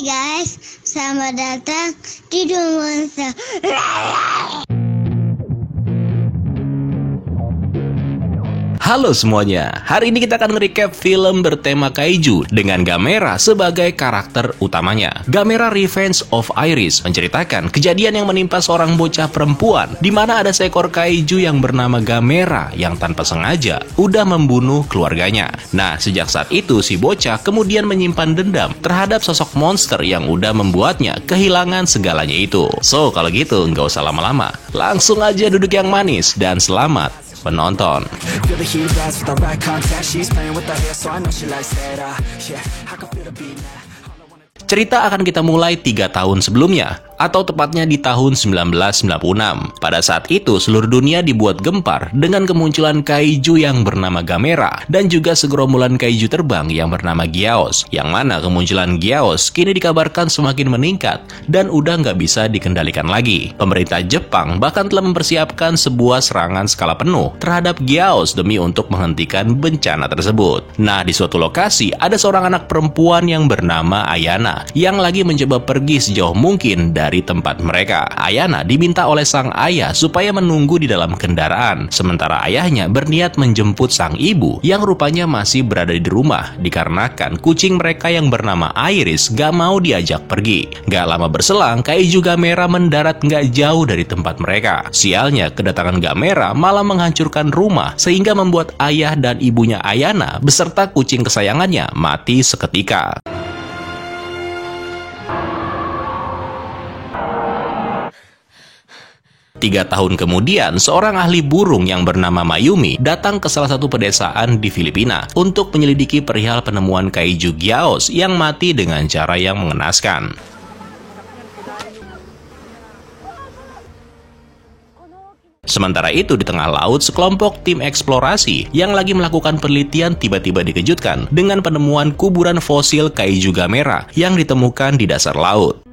Hai guys, selamat datang di Monster. Halo semuanya, hari ini kita akan nge-recap film bertema kaiju dengan Gamera sebagai karakter utamanya. Gamera Revenge of Iris menceritakan kejadian yang menimpa seorang bocah perempuan di mana ada seekor kaiju yang bernama Gamera yang tanpa sengaja udah membunuh keluarganya. Nah, sejak saat itu si bocah kemudian menyimpan dendam terhadap sosok monster yang udah membuatnya kehilangan segalanya itu. So, kalau gitu nggak usah lama-lama, langsung aja duduk yang manis dan selamat penonton. Cerita akan kita mulai 3 tahun sebelumnya, atau tepatnya di tahun 1996. Pada saat itu, seluruh dunia dibuat gempar dengan kemunculan kaiju yang bernama Gamera dan juga segerombolan kaiju terbang yang bernama Gyaos, yang mana kemunculan Gyaos kini dikabarkan semakin meningkat dan udah nggak bisa dikendalikan lagi. Pemerintah Jepang bahkan telah mempersiapkan sebuah serangan skala penuh terhadap Gyaos demi untuk menghentikan bencana tersebut. Nah, di suatu lokasi ada seorang anak perempuan yang bernama Ayana yang lagi mencoba pergi sejauh mungkin dari tempat mereka. Ayana diminta oleh sang ayah supaya menunggu di dalam kendaraan, sementara ayahnya berniat menjemput sang ibu yang rupanya masih berada di rumah dikarenakan kucing mereka yang bernama Iris gak mau diajak pergi. Gak lama berselang, kaiju Gamera mendarat gak jauh dari tempat mereka. Sialnya, kedatangan Gamera malah menghancurkan rumah sehingga membuat ayah dan ibunya Ayana beserta kucing kesayangannya mati seketika. 3 tahun kemudian, seorang ahli burung yang bernama Mayumi datang ke salah satu pedesaan di Filipina untuk menyelidiki perihal penemuan kaiju Gyaos yang mati dengan cara yang mengenaskan. Sementara itu, di tengah laut, sekelompok tim eksplorasi yang lagi melakukan penelitian tiba-tiba dikejutkan dengan penemuan kuburan fosil kaiju Gamera yang ditemukan di dasar laut.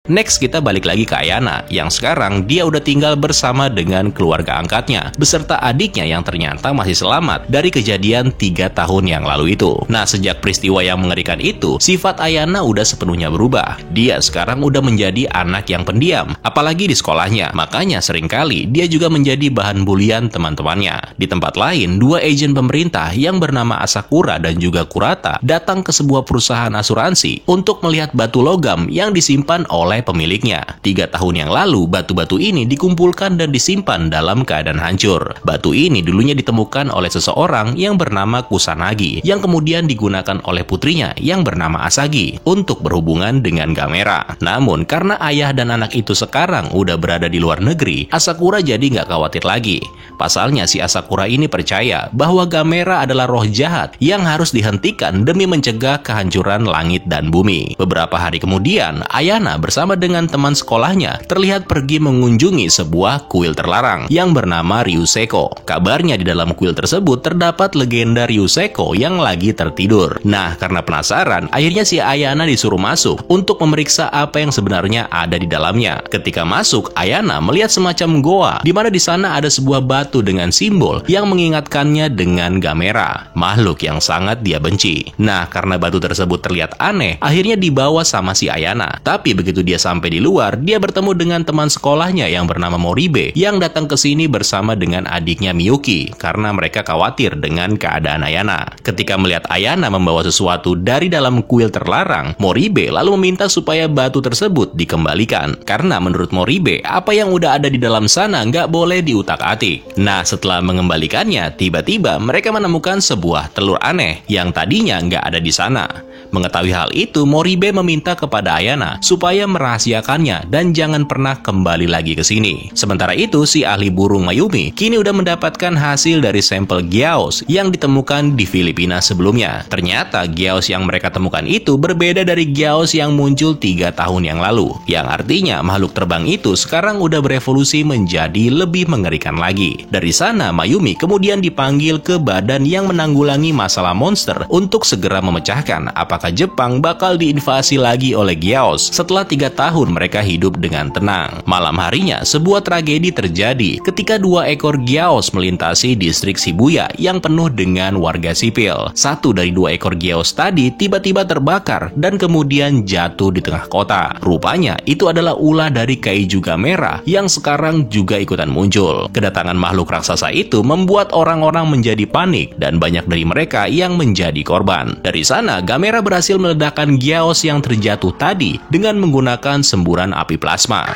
Next, kita balik lagi ke Ayana, yang sekarang dia udah tinggal bersama dengan keluarga angkatnya, beserta adiknya yang ternyata masih selamat dari kejadian 3 tahun yang lalu itu. Nah, sejak peristiwa yang mengerikan itu, sifat Ayana udah sepenuhnya berubah. Dia sekarang udah menjadi anak yang pendiam, apalagi di sekolahnya. Makanya seringkali dia juga menjadi bahan bulian teman-temannya. Di tempat lain, 2 agen pemerintah yang bernama Asakura dan juga Kurata datang ke sebuah perusahaan asuransi untuk melihat batu logam yang disimpan oleh pemiliknya. 3 tahun yang lalu, batu-batu ini dikumpulkan dan disimpan dalam keadaan hancur. Batu ini dulunya ditemukan oleh seseorang yang bernama Kusanagi, yang kemudian digunakan oleh putrinya yang bernama Asagi untuk berhubungan dengan Gamera. Namun, karena ayah dan anak itu sekarang udah berada di luar negeri, Asakura jadi nggak khawatir lagi. Pasalnya, si Asakura ini percaya bahwa Gamera adalah roh jahat yang harus dihentikan demi mencegah kehancuran langit dan bumi. Beberapa hari kemudian, Ayana bersama dengan teman sekolahnya terlihat pergi mengunjungi sebuah kuil terlarang yang bernama Ryuseko. Kabarnya di dalam kuil tersebut terdapat legenda Ryuseko yang lagi tertidur. Nah, karena penasaran, akhirnya si Ayana disuruh masuk untuk memeriksa apa yang sebenarnya ada di dalamnya. Ketika masuk, Ayana melihat semacam goa di mana di sana ada sebuah batu dengan simbol yang mengingatkannya dengan Gamera, makhluk yang sangat dia benci. Nah, karena batu tersebut terlihat aneh, akhirnya dibawa sama si Ayana. Tapi begitu dia sampai di luar, dia bertemu dengan teman sekolahnya yang bernama Moribe yang datang ke sini bersama dengan adiknya Miyuki karena mereka khawatir dengan keadaan Ayana. Ketika melihat Ayana membawa sesuatu dari dalam kuil terlarang, Moribe lalu meminta supaya batu tersebut dikembalikan karena menurut Moribe, apa yang udah ada di dalam sana nggak boleh diutak-atik. Nah, setelah mengembalikannya, tiba-tiba mereka menemukan sebuah telur aneh yang tadinya nggak ada di sana. Mengetahui hal itu, Moribe meminta kepada Ayana supaya merahasiakannya dan jangan pernah kembali lagi ke sini. Sementara itu, si ahli burung Mayumi kini udah mendapatkan hasil dari sampel Gyaos yang ditemukan di Filipina sebelumnya. Ternyata Gyaos yang mereka temukan itu berbeda dari Gyaos yang muncul 3 tahun yang lalu, yang artinya makhluk terbang itu sekarang udah berevolusi menjadi lebih mengerikan lagi. Dari sana, Mayumi kemudian dipanggil ke badan yang menanggulangi masalah monster untuk segera memecahkan apakah apakah Jepang bakal diinvasi lagi oleh Gyaos setelah 3 tahun mereka hidup dengan tenang. Malam harinya, sebuah tragedi terjadi ketika 2 ekor Gyaos melintasi distrik Shibuya yang penuh dengan warga sipil. Satu dari 2 ekor Gyaos tadi tiba-tiba terbakar dan kemudian jatuh di tengah kota. Rupanya itu adalah ulah dari Kaiju Gamera yang sekarang juga ikutan muncul. Kedatangan makhluk raksasa itu membuat orang-orang menjadi panik dan banyak dari mereka yang menjadi korban. Dari sana, Gamera berhasil meledakkan Gyaos yang terjatuh tadi dengan menggunakan semburan api plasma.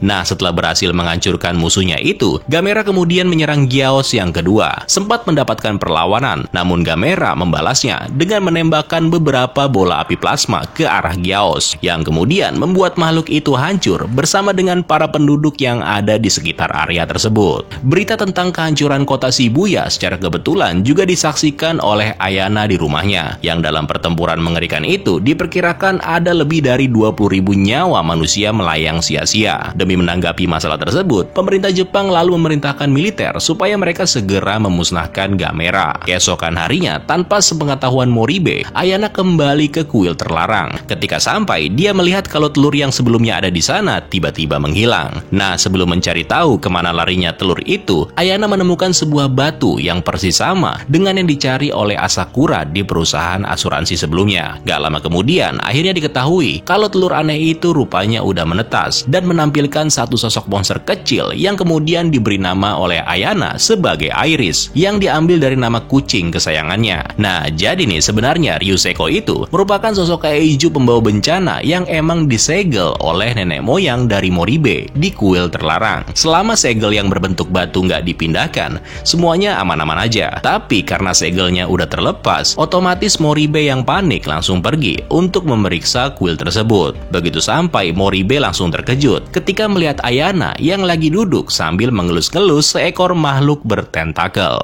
Nah, setelah berhasil menghancurkan musuhnya itu, Gamera kemudian menyerang Gyaos yang kedua. Sempat mendapatkan perlawanan, namun Gamera membalasnya dengan menembakkan beberapa bola api plasma ke arah Gyaos, yang kemudian membuat makhluk itu hancur bersama dengan para penduduk yang ada di sekitar area tersebut. Berita tentang kehancuran kota Shibuya secara kebetulan juga disaksikan oleh Ayana di rumahnya, yang dalam pertempuran mengerikan itu diperkirakan ada lebih dari 20.000 nyawa manusia melayang sia-sia. Demi menanggapi masalah tersebut, pemerintah Jepang lalu memerintahkan militer supaya mereka segera memusnahkan Gamera. Keesokan harinya, tanpa sepengetahuan Moribe, Ayana kembali ke kuil terlarang. Ketika sampai, dia melihat kalau telur yang sebelumnya ada di sana tiba-tiba menghilang. Nah, sebelum mencari tahu kemana larinya telur itu, Ayana menemukan sebuah batu yang persis sama dengan yang dicari oleh Asakura di perusahaan asuransi sebelumnya. Gak lama kemudian, akhirnya diketahui kalau telur aneh itu rupanya udah menetas dan menampilkan satu sosok monster kecil yang kemudian diberi nama oleh Ayana sebagai Iris, yang diambil dari nama kucing kesayangannya. Nah, jadi nih sebenarnya Ryuseko itu merupakan sosok kaiju pembawa bencana yang emang disegel oleh nenek moyang dari Moribe di kuil terlarang. Selama segel yang berbentuk batu nggak dipindahkan, semuanya aman-aman aja. Tapi karena segelnya udah terlepas, otomatis Moribe yang panik langsung pergi untuk memeriksa kuil tersebut. Begitu sampai, Moribe langsung terkejut ketika melihat Ayana yang lagi duduk sambil mengelus-ngelus seekor makhluk bertentakel.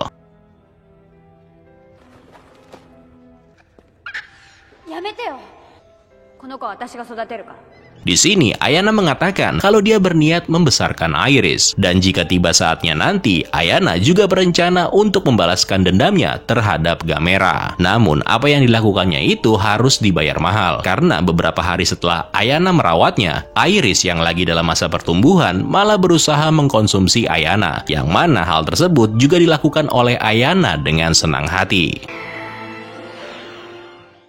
Di sini, Ayana mengatakan kalau dia berniat membesarkan Iris, dan jika tiba saatnya nanti, Ayana juga berencana untuk membalaskan dendamnya terhadap Gamera. Namun, apa yang dilakukannya itu harus dibayar mahal, karena beberapa hari setelah Ayana merawatnya, Iris yang lagi dalam masa pertumbuhan malah berusaha mengkonsumsi Ayana, yang mana hal tersebut juga dilakukan oleh Ayana dengan senang hati.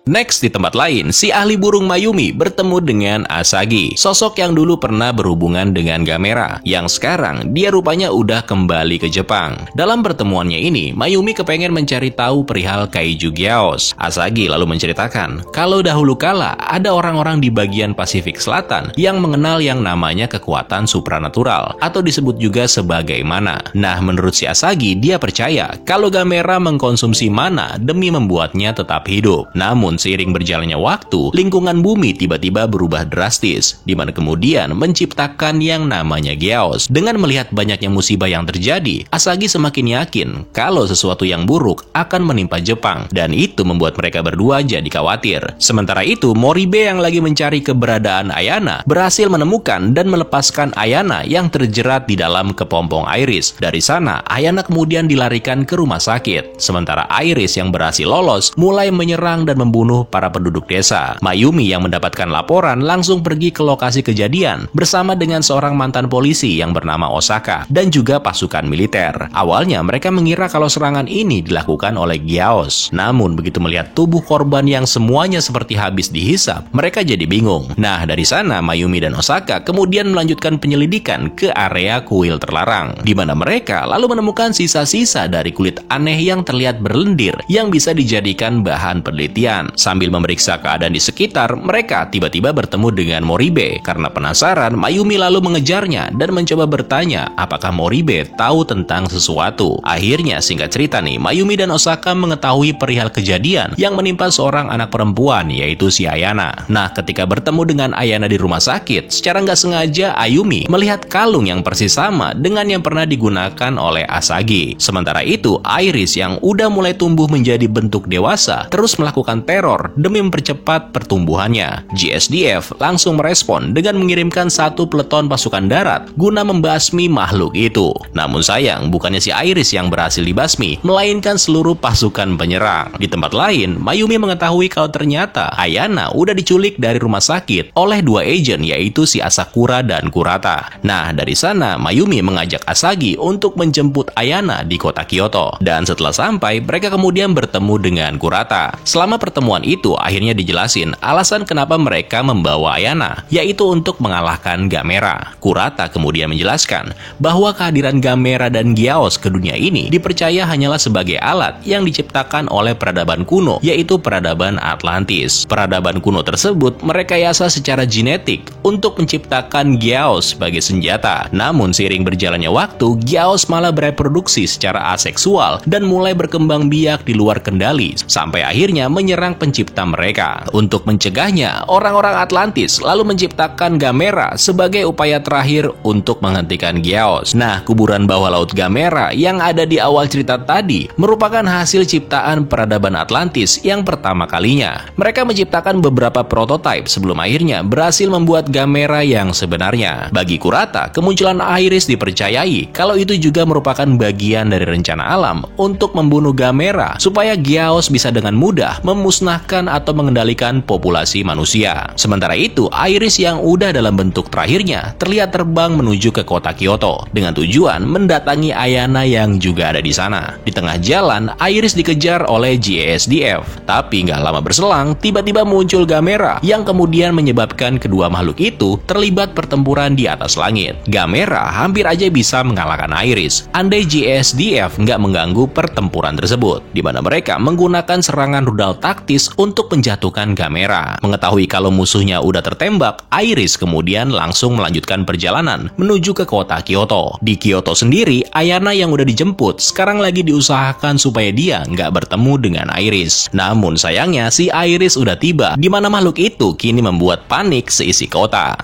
Next, di tempat lain, si ahli burung Mayumi bertemu dengan Asagi, sosok yang dulu pernah berhubungan dengan Gamera, yang sekarang dia rupanya udah kembali ke Jepang. Dalam pertemuannya ini, Mayumi kepengen mencari tahu perihal Kaiju Gyaos. Asagi lalu menceritakan kalau dahulu kala ada orang-orang di bagian Pasifik Selatan yang mengenal yang namanya kekuatan supranatural, atau disebut juga sebagai mana. Nah, menurut si Asagi, dia percaya kalau Gamera mengkonsumsi mana demi membuatnya tetap hidup. Namun, seiring berjalannya waktu, lingkungan bumi tiba-tiba berubah drastis, di mana kemudian menciptakan yang namanya Gyaos. Dengan melihat banyaknya musibah yang terjadi, Asagi semakin yakin kalau sesuatu yang buruk akan menimpa Jepang, dan itu membuat mereka berdua jadi khawatir. Sementara itu, Moribe yang lagi mencari keberadaan Ayana berhasil menemukan dan melepaskan Ayana yang terjerat di dalam kepompong Iris. Dari sana, Ayana kemudian dilarikan ke rumah sakit, sementara Iris yang berhasil lolos mulai menyerang dan membunuh para penduduk desa. Mayumi yang mendapatkan laporan langsung pergi ke lokasi kejadian bersama dengan seorang mantan polisi yang bernama Osaka dan juga pasukan militer. Awalnya mereka mengira kalau serangan ini dilakukan oleh Gyaos. Namun begitu melihat tubuh korban yang semuanya seperti habis dihisap, mereka jadi bingung. Nah, dari sana Mayumi dan Osaka kemudian melanjutkan penyelidikan ke area kuil terlarang, di mana mereka lalu menemukan sisa-sisa dari kulit aneh yang terlihat berlendir yang bisa dijadikan bahan penelitian. Sambil memeriksa keadaan di sekitar, mereka tiba-tiba bertemu dengan Moribe. Karena penasaran, Mayumi lalu mengejarnya dan mencoba bertanya apakah Moribe tahu tentang sesuatu. Akhirnya, singkat cerita nih, Mayumi dan Osaka mengetahui perihal kejadian yang menimpa seorang anak perempuan, yaitu si Ayana. Nah, ketika bertemu dengan Ayana di rumah sakit, secara nggak sengaja Ayumi melihat kalung yang persis sama dengan yang pernah digunakan oleh Asagi. Sementara itu, Iris yang udah mulai tumbuh menjadi bentuk dewasa terus melakukan teror teror demi mempercepat pertumbuhannya. GSDF langsung merespon dengan mengirimkan 1 peleton pasukan darat guna membasmi makhluk itu. Namun sayang, bukannya si Iris yang berhasil dibasmi, melainkan seluruh pasukan penyerang. Di tempat lain, Mayumi mengetahui kalau ternyata Ayana udah diculik dari rumah sakit oleh 2 agen, yaitu si Asakura dan Kurata. Nah, dari sana Mayumi mengajak Asagi untuk menjemput Ayana di kota Kyoto. Dan setelah sampai, mereka kemudian bertemu dengan Kurata. Selama pertemuan itu, akhirnya dijelasin alasan kenapa mereka membawa Ayana, yaitu untuk mengalahkan Gamera. Kurata kemudian menjelaskan bahwa kehadiran Gamera dan Giaos ke dunia ini dipercaya hanyalah sebagai alat yang diciptakan oleh peradaban kuno, yaitu peradaban Atlantis. Peradaban kuno tersebut merekayasa secara genetik untuk menciptakan Giaos sebagai senjata. Namun seiring berjalannya waktu, Giaos malah bereproduksi secara aseksual dan mulai berkembang biak di luar kendali sampai akhirnya menyerang pencipta mereka. Untuk mencegahnya, orang-orang Atlantis lalu menciptakan Gamera sebagai upaya terakhir untuk menghentikan Giaos. Nah, kuburan bawah laut Gamera yang ada di awal cerita tadi merupakan hasil ciptaan peradaban Atlantis yang pertama kalinya. Mereka menciptakan beberapa prototipe sebelum akhirnya berhasil membuat Gamera yang sebenarnya. Bagi Kurata, kemunculan Iris dipercayai kalau itu juga merupakan bagian dari rencana alam untuk membunuh Gamera supaya Giaos bisa dengan mudah memusnahkan atau mengendalikan populasi manusia. Sementara itu, Iris yang udah dalam bentuk terakhirnya terlihat terbang menuju ke kota Kyoto dengan tujuan mendatangi Ayana yang juga ada di sana. Di tengah jalan, Iris dikejar oleh GSDF. Tapi nggak lama berselang, tiba-tiba muncul Gamera yang kemudian menyebabkan kedua makhluk itu terlibat pertempuran di atas langit. Gamera hampir aja bisa mengalahkan Iris andai GSDF nggak mengganggu pertempuran tersebut, di mana mereka menggunakan serangan rudal taktis untuk menjatuhkan Gamera. Mengetahui kalau musuhnya udah tertembak, Iris kemudian langsung melanjutkan perjalanan menuju ke kota Kyoto. Di Kyoto sendiri, Ayana yang udah dijemput sekarang lagi diusahakan supaya dia nggak bertemu dengan Iris. Namun sayangnya si Iris udah tiba, di mana makhluk itu kini membuat panik seisi kota.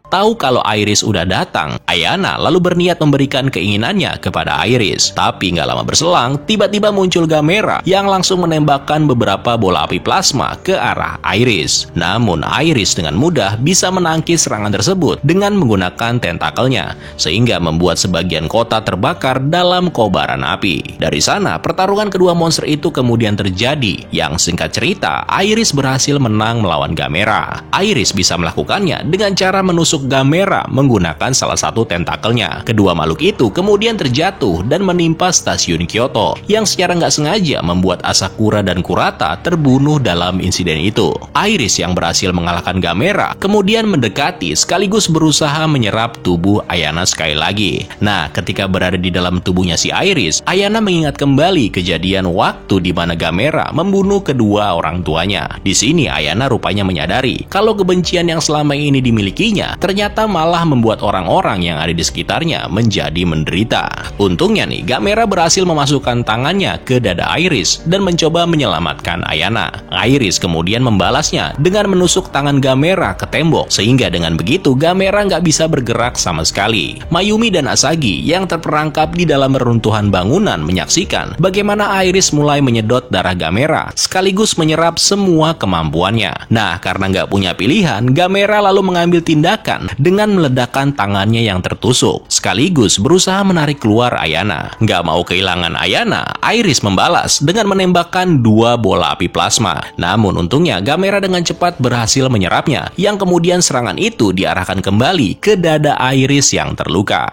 Tahu kalau Iris udah datang, Ayana lalu berniat memberikan keinginannya kepada Iris. Tapi nggak lama berselang, tiba-tiba muncul Gamera yang langsung menembakkan beberapa bola api plasma ke arah Iris. Namun Iris dengan mudah bisa menangkis serangan tersebut dengan menggunakan tentakelnya, sehingga membuat sebagian kota terbakar dalam kobaran api. Dari sana, pertarungan kedua monster itu kemudian terjadi, yang singkat cerita, Iris berhasil menang melawan Gamera. Iris bisa melakukannya dengan cara menusuk Gamera menggunakan salah satu tentakelnya. Kedua makhluk itu kemudian terjatuh dan menimpa stasiun Kyoto, yang secara nggak sengaja membuat Asakura dan Kurata terbunuh dalam insiden itu. Iris yang berhasil mengalahkan Gamera kemudian mendekati sekaligus berusaha menyerap tubuh Ayana sekali lagi. Nah, ketika berada di dalam tubuhnya si Iris, Ayana mengingat kembali kejadian waktu di mana Gamera membunuh kedua orang tuanya. Di sini Ayana rupanya menyadari kalau kebencian yang selama ini dimilikinya ternyata malah membuat orang-orang yang ada di sekitarnya menjadi menderita. Untungnya nih, Gamera berhasil memasukkan tangannya ke dada Iris dan mencoba menyelamatkan Ayana. Iris kemudian membalasnya dengan menusuk tangan Gamera ke tembok, sehingga dengan begitu Gamera nggak bisa bergerak sama sekali. Mayumi dan Asagi yang terperangkap di dalam reruntuhan bangunan menyaksikan bagaimana Iris mulai menyedot darah Gamera sekaligus menyerap semua kemampuannya. Nah, karena nggak punya pilihan, Gamera lalu mengambil tindakan dengan meledakkan tangannya yang tertusuk, sekaligus berusaha menarik keluar Ayana. Nggak mau kehilangan Ayana, Iris membalas dengan menembakkan 2 bola api plasma. Namun untungnya Gamera dengan cepat berhasil menyerapnya, yang kemudian serangan itu diarahkan kembali ke dada Iris yang terluka.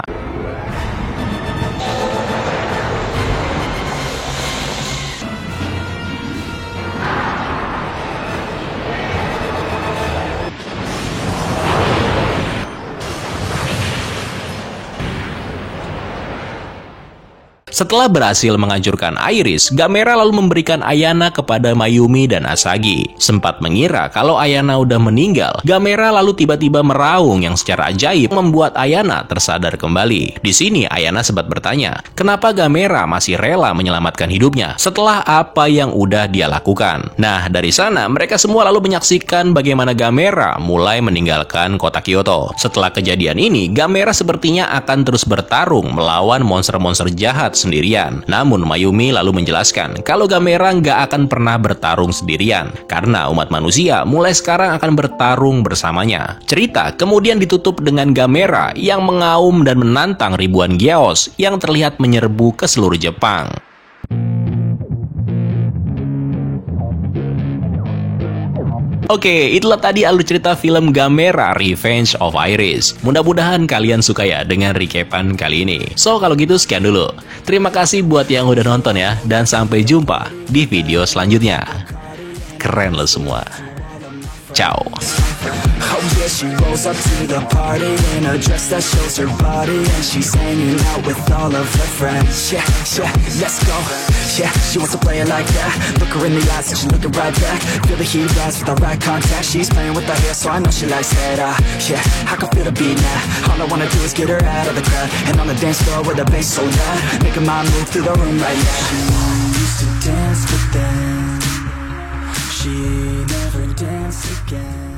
Setelah berhasil menghancurkan Iris, Gamera lalu memberikan Ayana kepada Mayumi dan Asagi. Sempat mengira kalau Ayana udah meninggal, Gamera lalu tiba-tiba meraung yang secara ajaib membuat Ayana tersadar kembali. Di sini Ayana sempat bertanya, kenapa Gamera masih rela menyelamatkan hidupnya setelah apa yang udah dia lakukan. Nah, dari sana mereka semua lalu menyaksikan bagaimana Gamera mulai meninggalkan kota Kyoto. Setelah kejadian ini, Gamera sepertinya akan terus bertarung melawan monster-monster jahat sendirian. Namun Mayumi lalu menjelaskan kalau Gamera nggak akan pernah bertarung sendirian, karena umat manusia mulai sekarang akan bertarung bersamanya. Cerita kemudian ditutup dengan Gamera yang mengaum dan menantang ribuan Geaos yang terlihat menyerbu ke seluruh Jepang. Oke, itulah tadi alur cerita film Gamera Revenge of Iris. Mudah-mudahan kalian suka ya dengan recapan kali ini. So, kalau gitu sekian dulu. Terima kasih buat yang udah nonton ya, dan sampai jumpa di video selanjutnya. Keren lo semua. Ciao. Oh yeah, she rolls up to the party in a dress that shows her body, and she's hanging out with all of her friends. Yeah, yeah, let's go. Yeah, she wants to play it like that. Look her in the eyes and she's looking right back. Feel the heat rise with our eye contact. She's playing with her hair, so I know she likes that. Yeah, I can feel the beat now. All I wanna do is get her out of the crowd, and on the dance floor with the bass so loud, making my move through the room right now. She used to dance, but then she never danced again.